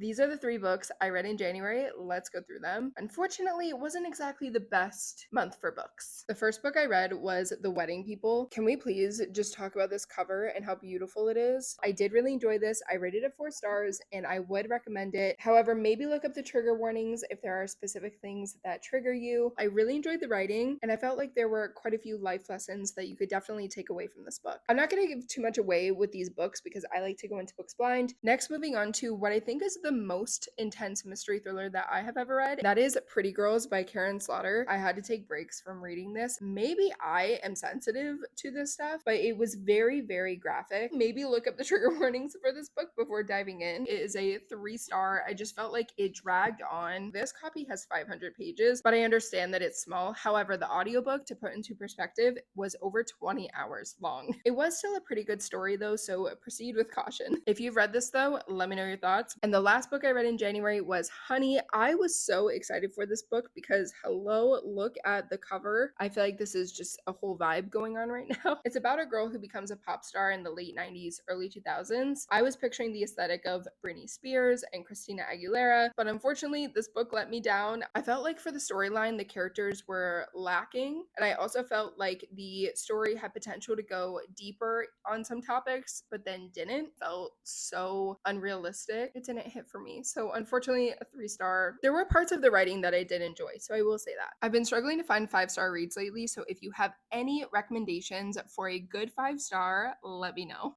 These are the 3 books I read in January. Let's go through them. Unfortunately, it wasn't exactly the best month for books. The first book I read was The Wedding People. Can we please just talk about this cover and how beautiful it is? I did really enjoy this. I rated it 4 stars and I would recommend it. However, maybe look up the trigger warnings if there are specific things that trigger you. I really enjoyed the writing and I felt like there were quite a few life lessons that you could definitely take away from this book. I'm not going to give too much away with these books because I like to go into books blind. Next, moving on to what I think is the most intense mystery thriller that I have ever read. That is Pretty Girls by Karen Slaughter. I had to take breaks from reading this. Maybe I am sensitive to this stuff, but it was very, very graphic. Maybe look up the trigger warnings for this book before diving in. It is a 3-star. I just felt like it dragged on. This copy has 500 pages, but I understand that it's small. However, the audiobook, to put into perspective, was over 20 hours long. It was still a pretty good story though, so proceed with caution. If you've read this though, let me know your thoughts. And the last book I read in January was Honey. I was so excited for this book because hello, look at the cover. I feel like this is just a whole vibe going on right now. It's about a girl who becomes a pop star in the late 90s, early 2000s. I was picturing the aesthetic of Britney Spears and Christina Aguilera, but unfortunately this book let me down. I felt like for the storyline, the characters were lacking, and I also felt like the story had potential to go deeper on some topics, but then didn't. Felt so unrealistic. It didn't hit for me. So unfortunately, a 3-star. There were parts of the writing that I did enjoy, so I will say that. I've been struggling to find 5-star reads lately, so if you have any recommendations for a good 5-star, let me know.